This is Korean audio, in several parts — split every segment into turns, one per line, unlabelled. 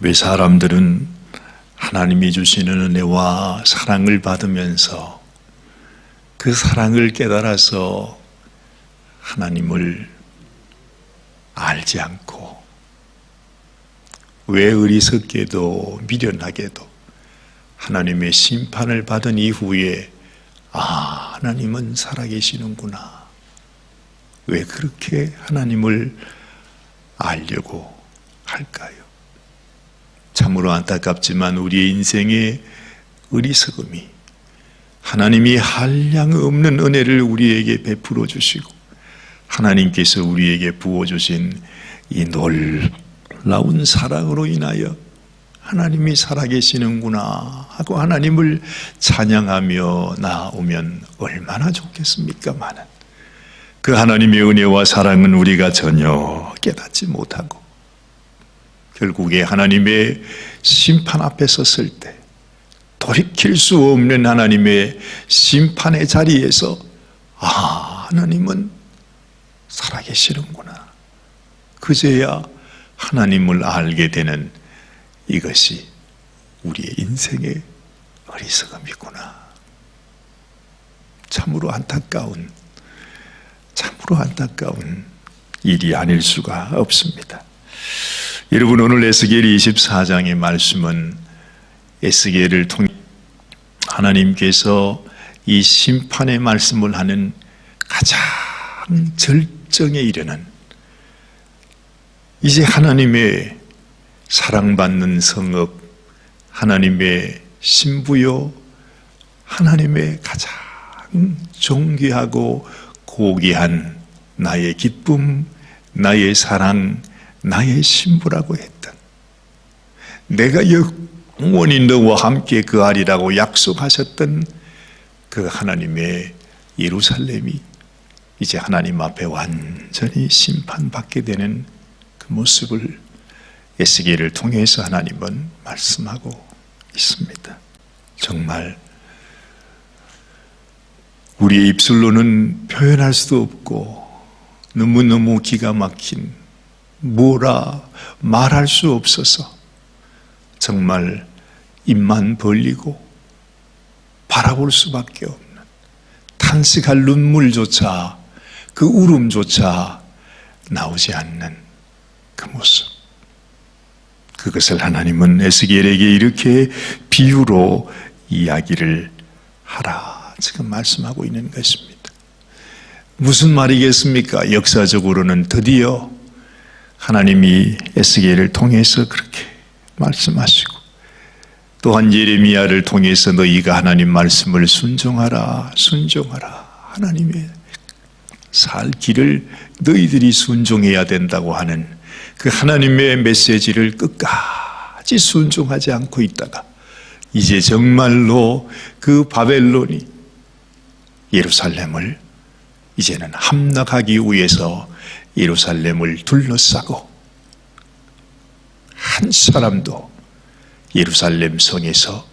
왜 사람들은 하나님이 주시는 은혜와 사랑을 받으면서 그 사랑을 깨달아서 하나님을 알지 않고 왜 어리석게도 미련하게도 하나님의 심판을 받은 이후에 하나님은 살아계시는구나, 왜 그렇게 하나님을 알려고 할까요? 참으로 안타깝지만 우리의 인생의 어리석음이 하나님이 한량 없는 은혜를 우리에게 베풀어 주시고 하나님께서 우리에게 부어주신 이 놀라운 사랑으로 인하여 하나님이 살아계시는구나 하고 하나님을 찬양하며 나오면 얼마나 좋겠습니까마는 그 하나님의 은혜와 사랑은 우리가 전혀 깨닫지 못하고 결국에 하나님의 심판 앞에 섰을 때 돌이킬 수 없는 하나님의 심판의 자리에서 하나님은 살아계시는구나, 그제야 하나님을 알게 되는 이것이 우리의 인생의 어리석음이구나. 참으로 안타까운 일이 아닐 수가 없습니다. 여러분, 오늘 에스겔 24장의 말씀은 에스겔을 통해 하나님께서 이 심판의 말씀을 하는 가장 절정에 이르는, 이제 하나님의 사랑받는 성읍, 하나님의 신부요, 하나님의 가장 존귀하고 고귀한 나의 기쁨, 나의 사랑, 나의 신부라고 했던, 내가 영원히 너와 함께 거하리라고 약속하셨던 그 하나님의 예루살렘이 이제 하나님 앞에 완전히 심판받게 되는 그 모습을 에스겔을 통해서 하나님은 말씀하고 있습니다. 정말 우리의 입술로는 표현할 수도 없고 너무너무 기가 막힌, 뭐라 말할 수 없어서 정말 입만 벌리고 바라볼 수밖에 없는, 탄식할 눈물조차, 그 울음조차 나오지 않는 그 모습, 그것을 하나님은 에스겔에게 이렇게 비유로 이야기를 하라 지금 말씀하고 있는 것입니다. 무슨 말이겠습니까? 역사적으로는 드디어 하나님이 에스겔을 통해서 그렇게 말씀하시고, 또한 예레미야를 통해서 너희가 하나님 말씀을 순종하라, 하나님의 살 길을 너희들이 순종해야 된다고 하는 그 하나님의 메시지를 끝까지 순종하지 않고 있다가 이제 정말로 그 바벨론이 예루살렘을 이제는 함락하기 위해서 예루살렘을 둘러싸고 한 사람도 예루살렘 성에서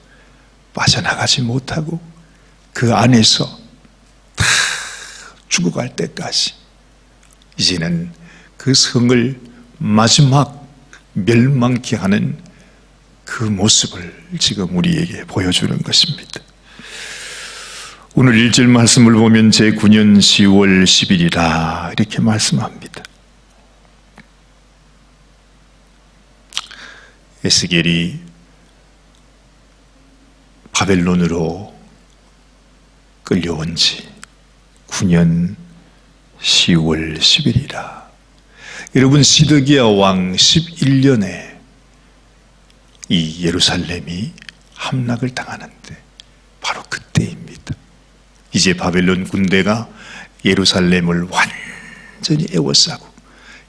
빠져나가지 못하고 그 안에서 다 죽어갈 때까지 이제는 그 성을 마지막 멸망케 하는 그 모습을 지금 우리에게 보여주는 것입니다. 오늘 1절 말씀을 보면 제9년 10월 10일이라 이렇게 말씀합니다. 에스겔이 바벨론으로 끌려온 지 9년 10월 10일이라. 여러분, 시드기야 왕 11년에 이 예루살렘이 함락을 당하는데 바로 그때입니다. 이제 바벨론 군대가 예루살렘을 완전히 에워싸고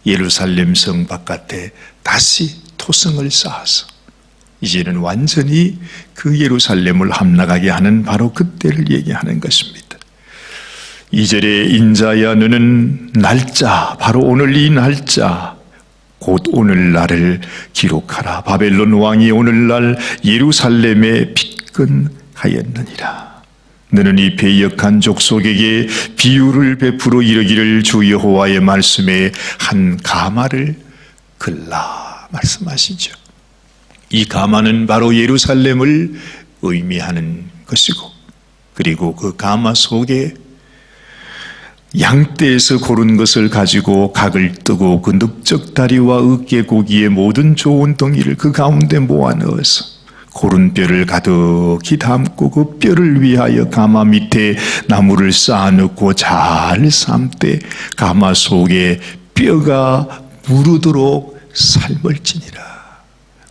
예루살렘 성 바깥에 다시 토성을 쌓아서 이제는 완전히 그 예루살렘을 함락하게 하는 바로 그때를 얘기하는 것입니다. 2절에 인자야 너는 날짜, 바로 오늘 이 날짜, 곧 오늘날을 기록하라. 바벨론 왕이 오늘날 예루살렘에 핍근하였느니라. 너는 이 패역한 족속에게 비유를 베풀어 이르기를 주 여호와의 말씀에 한 가마를 걸라 말씀하시죠. 이 가마는 바로 예루살렘을 의미하는 것이고, 그리고 그 가마 속에 양떼에서 고른 것을 가지고 각을 뜨고 그 넓적다리와 으깨고기의 모든 좋은 덩이를 그 가운데 모아 넣어서 고른 뼈를 가득히 담고 그 뼈를 위하여 가마 밑에 나무를 쌓아놓고 잘 삶되 가마 속에 뼈가 무르도록 삶을지니라.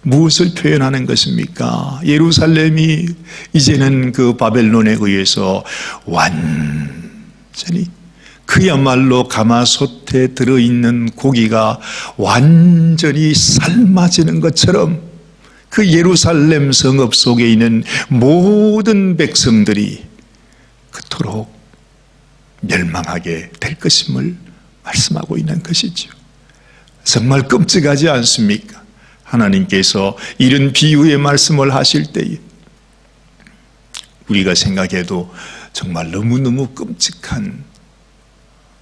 무엇을 표현하는 것입니까? 예루살렘이 이제는 그 바벨론에 의해서 완전히, 그야말로 가마솥에 들어있는 고기가 완전히 삶아지는 것처럼 그 예루살렘 성읍 속에 있는 모든 백성들이 그토록 멸망하게 될 것임을 말씀하고 있는 것이죠. 정말 끔찍하지 않습니까? 하나님께서 이런 비유의 말씀을 하실 때에 우리가 생각해도 정말 너무너무 끔찍한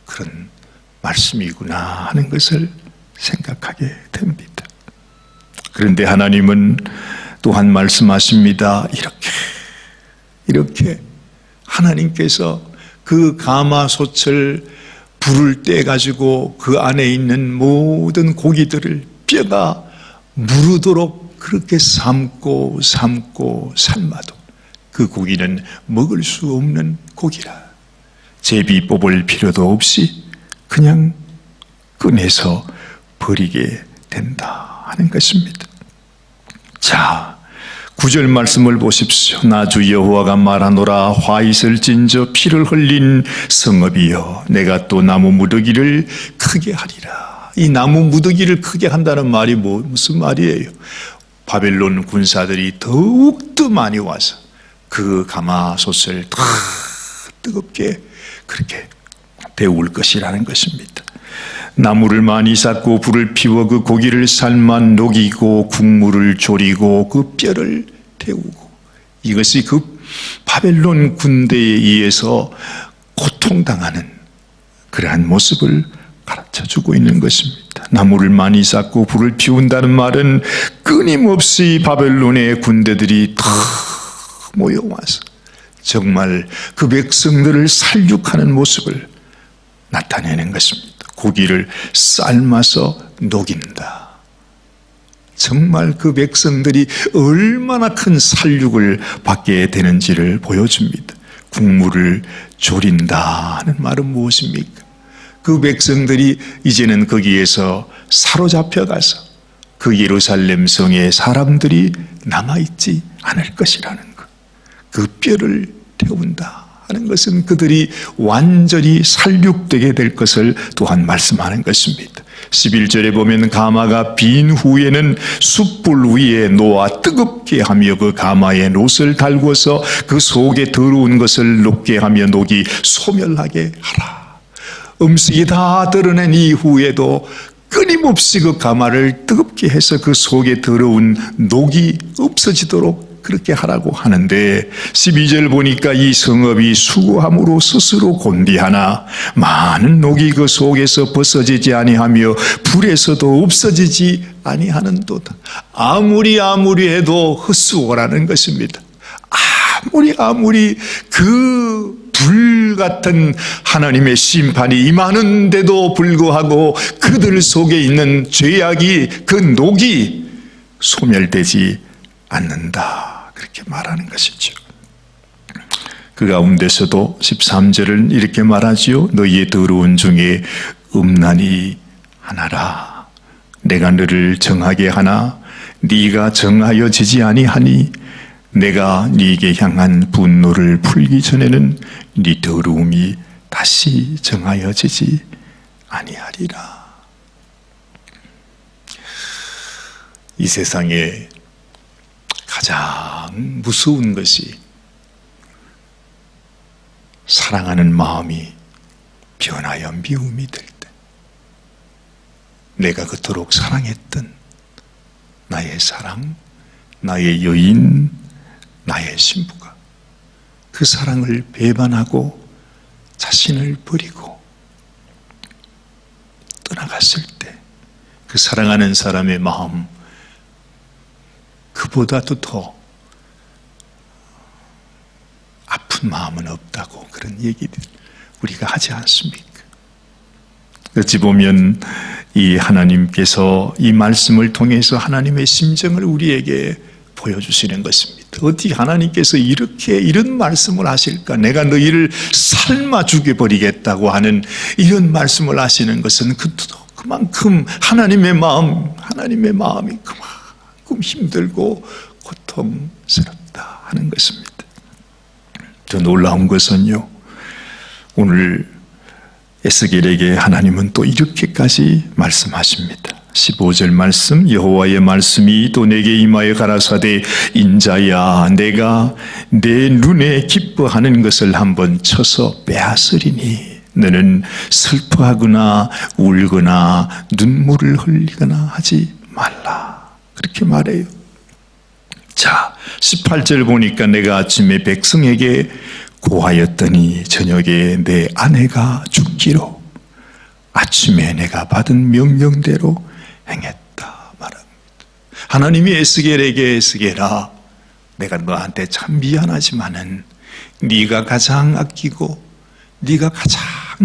그런 말씀이구나 하는 것을 생각하게 됩니다. 그런데 하나님은 또한 말씀하십니다. 이렇게 하나님께서 그 가마솥을 불을 떼 가지고 그 안에 있는 모든 고기들을 뼈가 무르도록 그렇게 삶고 삶아도 그 고기는 먹을 수 없는 고기라. 제비 뽑을 필요도 없이 그냥 꺼내서 버리게 된다 하는 것입니다. 자, 9절 말씀을 보십시오. 나 주 여호와가 말하노라. 화잇을 찐저 피를 흘린 성읍이여, 내가 또 나무 무더기를 크게 하리라. 이 나무 무더기를 크게 한다는 말이 무슨 말이에요? 바벨론 군사들이 더욱더 많이 와서 그 가마솥을 더 뜨겁게 그렇게 데울 것이라는 것입니다. 나무를 많이 쌓고 불을 피워 그 고기를 삶아 녹이고 국물을 졸이고 그 뼈를 데우고, 이것이 그 바벨론 군대에 의해서 고통당하는 그러한 모습을 가르쳐주고 있는 것입니다. 나무를 많이 쌓고 불을 피운다는 말은 끊임없이 바벨론의 군대들이 다 모여와서 정말 그 백성들을 살육하는 모습을 나타내는 것입니다. 고기를 삶아서 녹인다. 정말 그 백성들이 얼마나 큰 살육을 받게 되는지를 보여줍니다. 국물을 졸인다 하는 말은 무엇입니까? 그 백성들이 이제는 거기에서 사로잡혀가서 그 예루살렘 성에 사람들이 남아있지 않을 것이라는 것. 그 뼈를 태운다 하는 것은 그들이 완전히 살육되게 될 것을 또한 말씀하는 것입니다. 11절에 보면 가마가 빈 후에는 숯불 위에 놓아 뜨겁게 하며 그 가마에 놋을 달궈서 그 속에 더러운 것을 녹게 하며 녹이 소멸하게 하라. 음식이 다 드러낸 이후에도 끊임없이 그 가마를 뜨겁게 해서 그 속에 더러운 녹이 없어지도록 그렇게 하라고 하는데, 12절 보니까 이 성읍이 수고함으로 스스로 곤비하나 많은 녹이 그 속에서 벗어지지 아니하며 불에서도 없어지지 아니하는도다. 아무리 해도 헛수고라는 것입니다. 아무리 그 불같은 하나님의 심판이 임하는데도 불구하고 그들 속에 있는 죄악이, 그 녹이 소멸되지 않는다, 그렇게 말하는 것이죠. 그 가운데서도 13절은 이렇게 말하지요. 너희의 더러운 중에 음란이 하나라. 내가 너를 정하게 하나 네가 정하여지지 아니하니 내가 네게 향한 분노를 풀기 전에는 네 더러움이 다시 정하여지지 아니하리라. 이 세상에 가장 무서운 것이 사랑하는 마음이 변하여 미움이 될 때, 내가 그토록 사랑했던 나의 사랑, 나의 여인, 나의 신부가 그 사랑을 배반하고 자신을 버리고 떠나갔을 때 그 사랑하는 사람의 마음, 그보다도 더 아픈 마음은 없다고 그런 얘기들 우리가 하지 않습니까? 어찌 보면 이 하나님께서 이 말씀을 통해서 하나님의 심정을 우리에게 보여주시는 것입니다. 어떻게 하나님께서 이런 말씀을 하실까? 내가 너희를 삶아 죽여버리겠다고 하는 이런 말씀을 하시는 것은 그만큼 하나님의 마음이 그만큼 힘들고 고통스럽다 하는 것입니다. 더 놀라운 것은요, 오늘 에스겔에게 하나님은 또 이렇게까지 말씀하십니다. 15절 말씀, 여호와의 말씀이 또 내게 임하여 가라사대 인자야 내가 내 눈에 기뻐하는 것을 한번 쳐서 빼앗으리니 너는 슬퍼하거나 울거나 눈물을 흘리거나 하지 말라. 그렇게 말해요. 자, 18절 보니까 내가 아침에 백성에게 고하였더니 저녁에 내 아내가 죽기로 아침에 내가 받은 명령대로 행했다 말합니다. 하나님이 에스겔아, 내가 너한테 참 미안하지만은 네가 가장 아끼고 네가 가장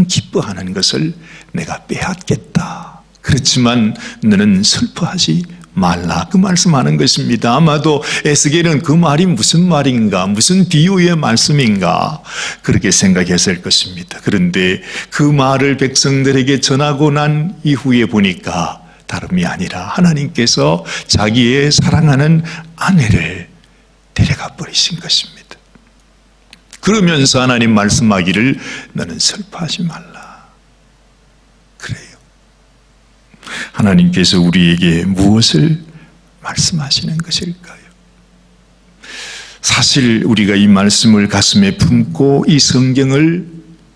기뻐하는 것을 내가 빼앗겠다. 그렇지만 너는 슬퍼하지 말라. 그 말씀하는 것입니다. 아마도 에스겔은 그 말이 무슨 말인가, 무슨 비유의 말씀인가 그렇게 생각했을 것입니다. 그런데 그 말을 백성들에게 전하고 난 이후에 보니까 다름이 아니라 하나님께서 자기의 사랑하는 아내를 데려가 버리신 것입니다. 그러면서 하나님 말씀하기를 너는 슬퍼하지 말라. 그래요. 하나님께서 우리에게 무엇을 말씀하시는 것일까요? 사실 우리가 이 말씀을 가슴에 품고 이 성경을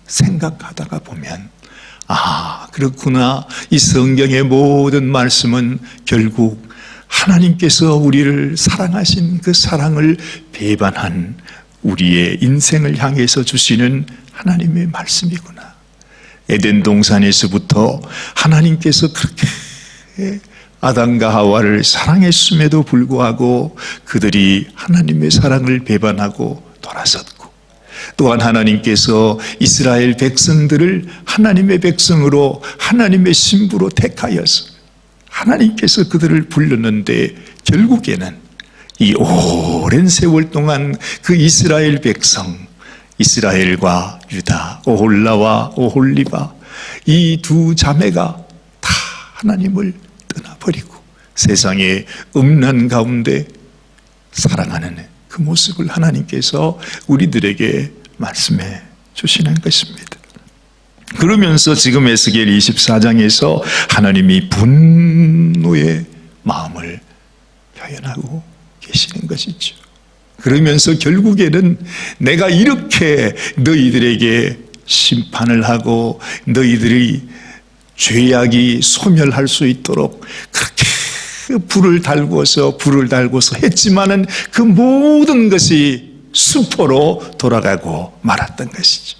생각하다가 보면 그렇구나. 이 성경의 모든 말씀은 결국 하나님께서 우리를 사랑하신 그 사랑을 배반한 우리의 인생을 향해서 주시는 하나님의 말씀이구나. 에덴 동산에서부터 하나님께서 그렇게 아담과 하와를 사랑했음에도 불구하고 그들이 하나님의 사랑을 배반하고 돌아섰고, 또한 하나님께서 이스라엘 백성들을 하나님의 백성으로 하나님의 신부로 택하여서 하나님께서 그들을 불렀는데 결국에는 이 오랜 세월 동안 그 이스라엘 백성, 이스라엘과 유다, 오홀라와 오홀리바 이 두 자매가 다 하나님을 떠나버리고 세상의 음란 가운데 살아가는 그 모습을 하나님께서 우리들에게 말씀해 주시는 것입니다. 그러면서 지금 에스겔 24장에서 하나님이 분노의 마음을 표현하고 계시는 것이죠. 그러면서 결국에는 내가 이렇게 너희들에게 심판을 하고 너희들이 죄악이 소멸할 수 있도록 그렇게 불을 달고서 했지만은 그 모든 것이 수포로 돌아가고 말았던 것이죠.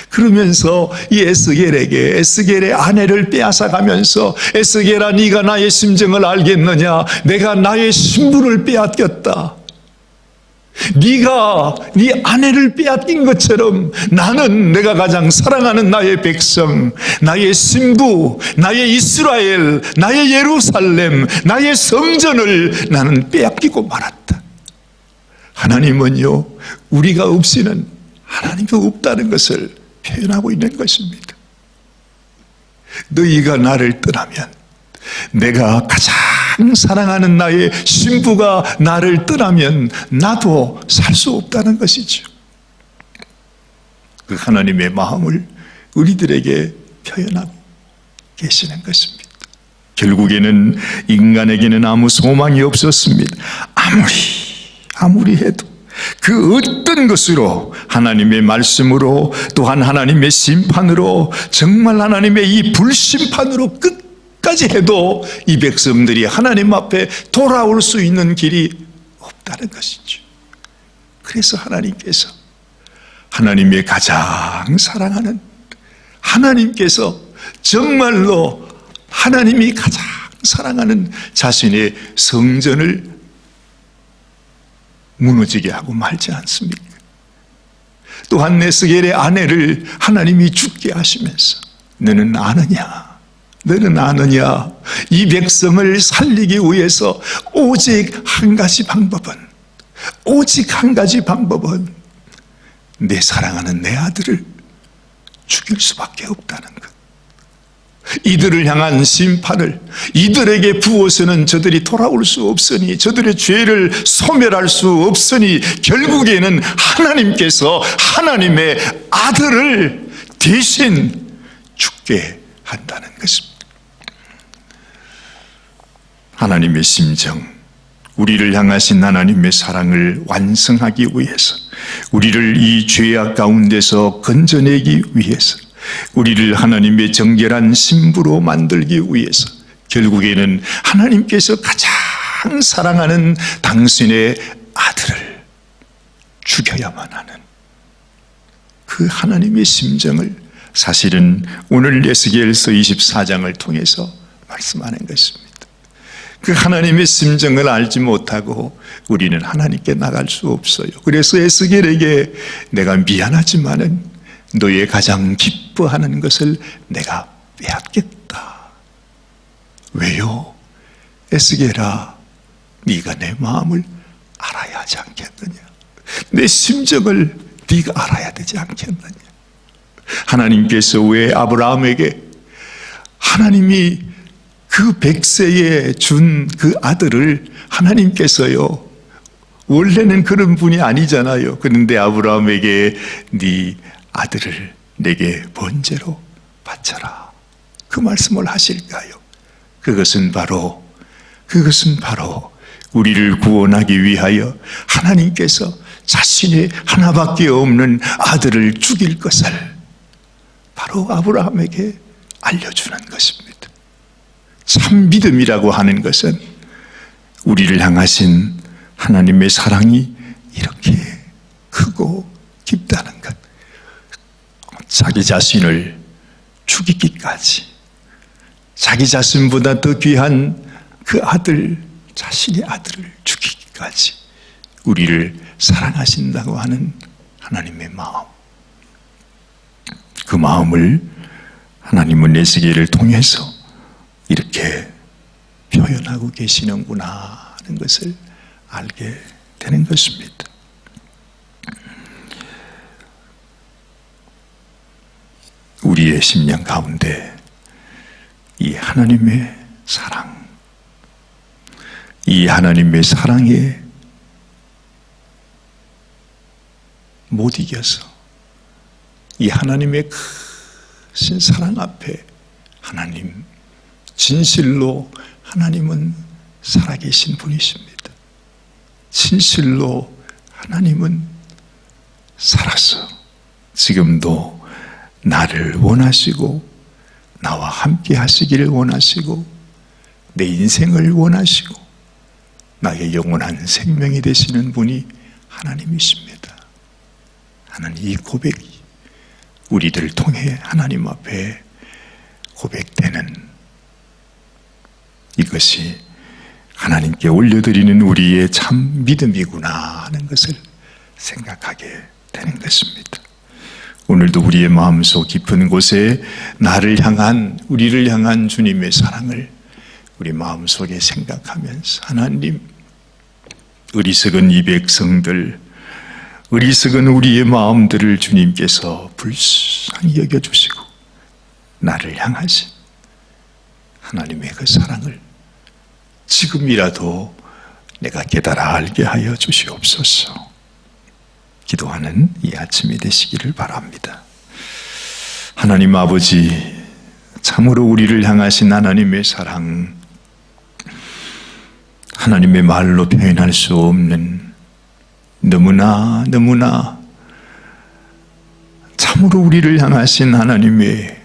그러면서 이 에스겔의 아내를 빼앗아가면서 에스겔아, 네가 나의 심정을 알겠느냐? 내가 나의 신부를 빼앗겼다. 네가 네 아내를 빼앗긴 것처럼 나는 내가 가장 사랑하는 나의 백성, 나의 신부, 나의 이스라엘, 나의 예루살렘, 나의 성전을 나는 빼앗기고 말았다. 하나님은요, 우리가 없이는 하나님도 없다는 것을 표현하고 있는 것입니다. 너희가 나를 떠나면, 내가 가장 사랑하는 나의 신부가 나를 떠나면 나도 살 수 없다는 것이죠. 그 하나님의 마음을 우리들에게 표현하고 계시는 것입니다. 결국에는 인간에게는 아무 소망이 없었습니다. 아무리 해도 그 어떤 것으로, 하나님의 말씀으로, 또한 하나님의 심판으로, 정말 하나님의 이 불심판으로 끝까지 해도 이 백성들이 하나님 앞에 돌아올 수 있는 길이 없다는 것이죠. 그래서 하나님께서 하나님의 가장 사랑하는, 하나님께서 정말로 하나님이 가장 사랑하는 자신의 성전을 무너지게 하고 말지 않습니까? 또한 에스겔의 아내를 하나님이 죽게 하시면서 너는 아느냐? 너는 아느냐? 이 백성을 살리기 위해서 오직 한 가지 방법은 내 사랑하는 내 아들을 죽일 수밖에 없다는 것. 이들을 향한 심판을 이들에게 부어서는 저들이 돌아올 수 없으니, 저들의 죄를 소멸할 수 없으니 결국에는 하나님께서 하나님의 아들을 대신 죽게 한다는 것입니다. 하나님의 심정, 우리를 향하신 하나님의 사랑을 완성하기 위해서, 우리를 이 죄악 가운데서 건져내기 위해서, 우리를 하나님의 정결한 신부로 만들기 위해서 결국에는 하나님께서 가장 사랑하는 당신의 아들을 죽여야만 하는 그 하나님의 심정을 사실은 오늘 에스겔서 24장을 통해서 말씀하는 것입니다. 그 하나님의 심정을 알지 못하고 우리는 하나님께 나갈 수 없어요. 그래서 에스겔에게 내가 미안하지만은 너의 가장 기뻐하는 것을 내가 빼앗겠다. 왜요? 에스겔아, 네가 내 마음을 알아야 하지 않겠느냐? 내 심정을 네가 알아야 되지 않겠느냐? 하나님께서 왜 아브라함에게 하나님이 그 100세에 준 그 아들을 하나님께서요, 원래는 그런 분이 아니잖아요. 그런데 아브라함에게 네 아들을 내게 번제로 바쳐라, 그 말씀을 하실까요? 그것은 바로 우리를 구원하기 위하여 하나님께서 자신의 하나밖에 없는 아들을 죽일 것을 바로 아브라함에게 알려주는 것입니다. 참 믿음이라고 하는 것은 우리를 향하신 하나님의 사랑이 이렇게 크고 깊다는 것, 자기 자신을 죽이기까지, 자기 자신보다 더 귀한 그 아들, 자신의 아들을 죽이기까지 우리를 사랑하신다고 하는 하나님의 마음, 그 마음을 하나님은 에스겔을 통해서 이렇게 표현하고 계시는구나 하는 것을 알게 되는 것입니다. 우리의 심령 가운데 이 하나님의 사랑, 이 하나님의 사랑에 못 이겨서 이 하나님의 크신 사랑 앞에 하나님, 진실로 하나님은 살아계신 분이십니다. 진실로 하나님은 살아서 지금도 나를 원하시고 나와 함께 하시기를 원하시고 내 인생을 원하시고 나의 영원한 생명이 되시는 분이 하나님이십니다. 하나님, 이 고백이 우리들을 통해 하나님 앞에 고백되는 이것이 하나님께 올려드리는 우리의 참 믿음이구나 하는 것을 생각하게 되는 것입니다. 오늘도 우리의 마음속 깊은 곳에 우리를 향한 주님의 사랑을 우리 마음속에 생각하면서 하나님, 어리석은 이 백성들, 어리석은 우리의 마음들을 주님께서 불쌍히 여겨주시고 나를 향하신 하나님의 그 사랑을 지금이라도 내가 깨달아 알게 하여 주시옵소서. 기도하는 이 아침이 되시기를 바랍니다. 하나님 아버지, 참으로 우리를 향하신 하나님의 사랑, 하나님의 말로 표현할 수 없는 너무나 참으로 우리를 향하신 하나님의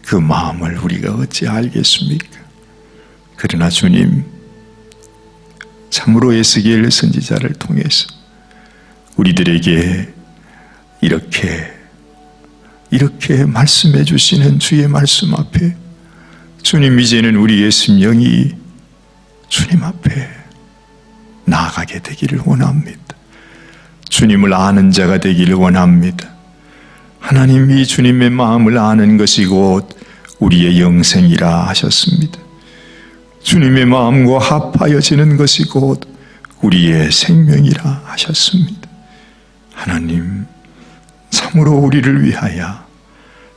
그 마음을 우리가 어찌 알겠습니까? 그러나 주님, 참으로 에스겔 선지자를 통해서 우리들에게 이렇게 말씀해 주시는 주의 말씀 앞에 주님, 이제는 우리의 심령이 주님 앞에 나아가게 되기를 원합니다. 주님을 아는 자가 되기를 원합니다. 하나님이 주님의 마음을 아는 것이 곧 우리의 영생이라 하셨습니다. 주님의 마음과 합하여지는 것이 곧 우리의 생명이라 하셨습니다. 하나님, 참으로 우리를 위하여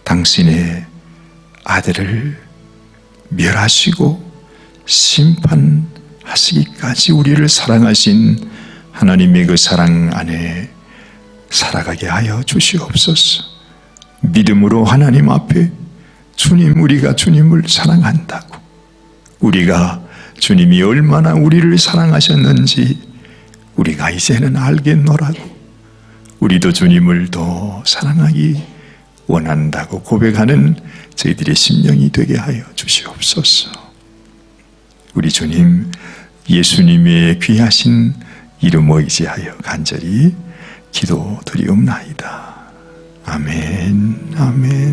당신의 아들을 멸하시고 심판하시기까지 우리를 사랑하신 하나님의 그 사랑 안에 살아가게 하여 주시옵소서. 믿음으로 하나님 앞에 주님, 우리가 주님을 사랑한다고, 우리가 주님이 얼마나 우리를 사랑하셨는지 우리가 이제는 알겠노라고, 우리도 주님을 더 사랑하기 원한다고 고백하는 저희들의 심령이 되게 하여 주시옵소서. 우리 주님 예수님의 귀하신 이름 의지하여 간절히 기도드리옵나이다. 아멘, 아멘.